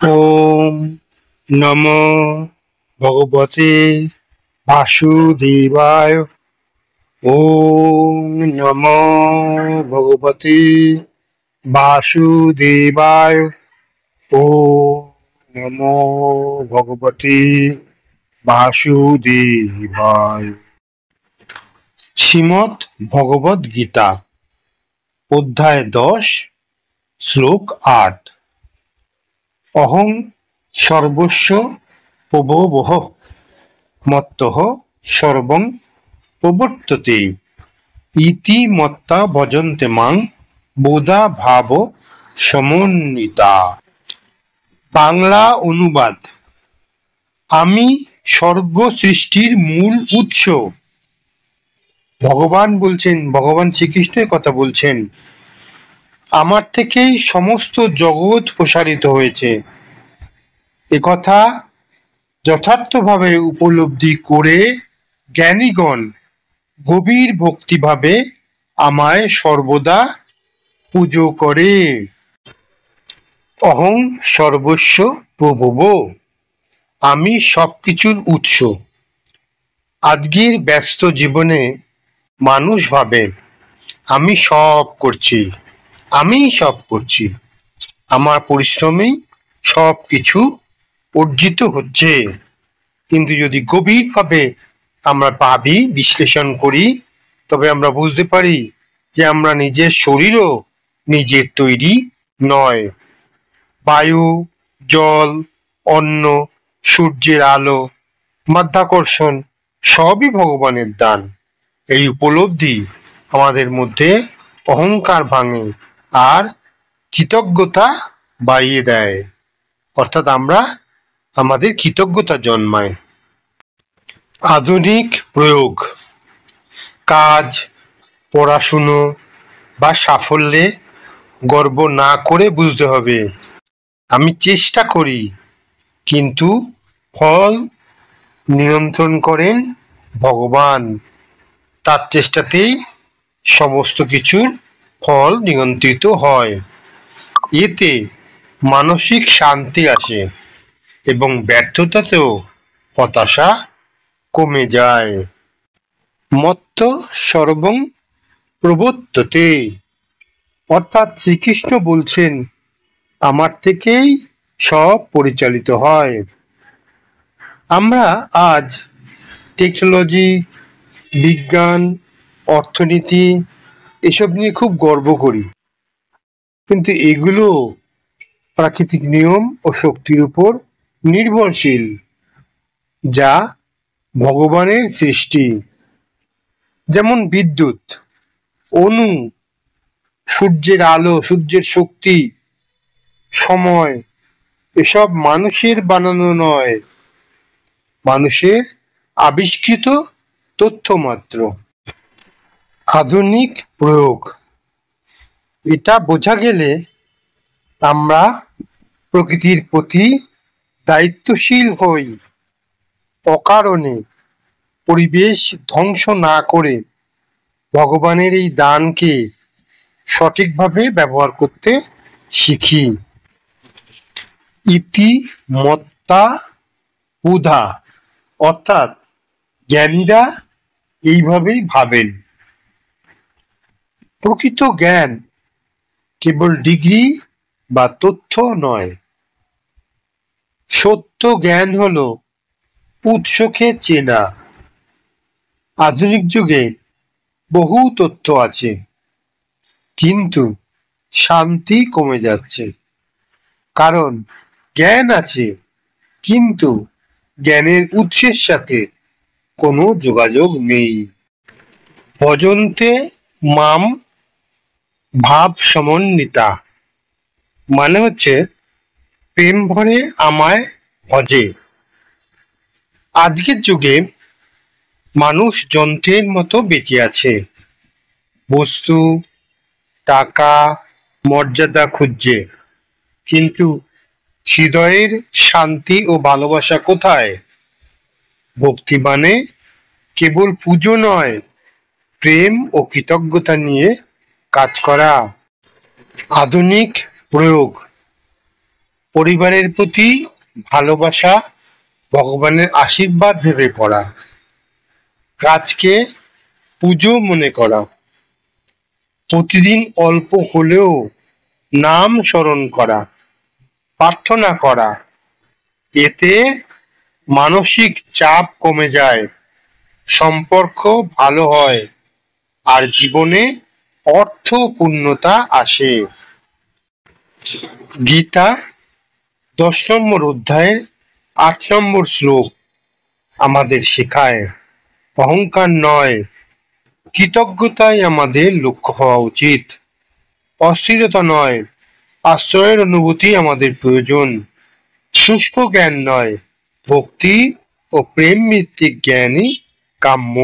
ওম নমো ভগবতে বাসুদেবায়। ওম নমো ভগবতে বাসুদেবায়। ওম নমো ভগবতে বাসুদেবায়। শ্রীমদ্ ভগবদ গীতা, অধ্যায় 10, শ্লোক 8। অহং সর্বস্য প্রভবঃ মত্তঃ সর্বং প্রবর্ততে ইতি মত্তা ভজন্তে মাং বোধা ভাব সমন্বিতা। বাংলা অনুবাদ: আমি সর্ব সৃষ্টির মূল উৎস। ভগবান বলছেন, ভগবান শ্রীকৃষ্ণের কথা বলছেন, আমার থেকেই সমস্ত জগৎ প্রসারিত হয়েছে। একথা যথার্থভাবে উপলব্ধি করে জ্ঞানীগণ গভীর ভক্তিভাবে আমায় সর্বদা পুজো করে। অহং সর্বস্য প্রভব, আমি সবকিছুর উৎস। আজকের ব্যস্ত জীবনে মানুষ ভাবে আমি সব করছি, আমার পরিশ্রমেই সব কিছু অর্জিত হচ্ছে। কিন্তু যদি গভীরভাবে আমরা ভাবি, বিশ্লেষণ করি, তবে আমরা বুঝতে পারি যে আমরা নিজের শরীরও নিজের তৈরি নয়। বায়ু, জল, অন্ন, সূর্যের আলো, মাধ্যাকর্ষণ সবই ভগবানের দান। এই উপলব্ধি আমাদের মধ্যে অহংকার ভাঙে আর কৃতজ্ঞতা বাড়িয়ে দেয়, অর্থাৎ আমাদের কৃতজ্ঞতা জন্মায়। আধুনিক প্রয়োগ: কাজ, পড়াশুনো বা সাফল্যে গর্ব না করে বুঝতে হবে আমি চেষ্টা করি, কিন্তু ফল নিয়ন্ত্রণ করেন ভগবান। তার চেষ্টাতেই সমস্ত কিছুর ফল নিয়ন্ত্রিত হয়। এতে মানসিক শান্তি আসে এবং ব্যর্থতাতেও হতাশা কমে যায়। মত্ত সর্বং প্রবর্ততে, অর্থাৎ শ্রীকৃষ্ণ বলছেন আমার থেকেই সব পরিচালিত হয়। আমরা আজ টেকনোলজি, বিজ্ঞান, অর্থনীতি এসব নিয়ে খুব গর্ব করি, কিন্তু এগুলো প্রাকৃতিক নিয়ম ও শক্তির উপর নির্ভরশীল, যা ভগবানের সৃষ্টি। যেমন বিদ্যুৎ, অণু, সূর্যের আলো, সূর্যের শক্তি, সময়, এসব মানুষের বানানো নয়, মানুষের আবিষ্কৃত তথ্য মাত্র। আধুনিক প্রয়োগ: এটা বোঝা গেলে আমরা প্রকৃতির প্রতি দায়িত্বশীল হই। অকারণে পরিবেশ ধ্বংস না করে ভগবানের এই দানকে সঠিকভাবে ব্যবহার করতে শিখি। ইতি মত্তা বুধা, অর্থাৎ জ্ঞানীরা এইভাবেই ভাবেন। প্রকৃত জ্ঞান কেবল ডিগ্রি বা তথ্য নয়, সত্য জ্ঞান হলো উৎসকে চেনা। আধুনিক যুগে বহু তথ্য আছে, কিন্তু শান্তি কমে যাচ্ছে, কারণ জ্ঞান আছে কিন্তু জ্ঞানের উৎসের সাথে কোনো যোগাযোগ নেই। ভজন্তে মাম ভাব সমন্বিতা, মানে হচ্ছে প্রেম ভরে আমায় ভজে। আজকের যুগে মানুষ যন্ত্রের মতো বেঁচে আছে, বস্তু, টাকা, মর্যাদা খুঁজছে, কিন্তু হৃদয়ের শান্তি ও ভালোবাসা কোথায়? ভক্তি মানে কেবল পুজো নয়, প্রেম ও কৃতজ্ঞতা নিয়ে কাজ করা। আধুনিক প্রয়োগ: পরিবারের প্রতি ভালোবাসা, ভগবানের আশীর্বাদ ভেবে পড়া, কাজকে পুজো মনে করা, প্রতিদিন অল্প হলেও নাম স্মরণ করা, প্রার্থনা করা, এতে মানসিক চাপ কমে যায়, সম্পর্ক ভালো হয় আর জীবনে অর্থপূর্ণতা আসে। গীতা 10 নম্বর অধ্যায়ের 8 নম্বর শ্লোক আমাদের শেখায়, অহংকার নয়, কৃতজ্ঞতাই আমাদের লক্ষ্য হওয়া উচিত। অস্থিরতা নয়, আশ্রয়ের অনুভূতি আমাদের প্রয়োজন। শুষ্ক জ্ঞান নয়, ভক্তি ও প্রেম ভিত্তিক জ্ঞানই কাম্য।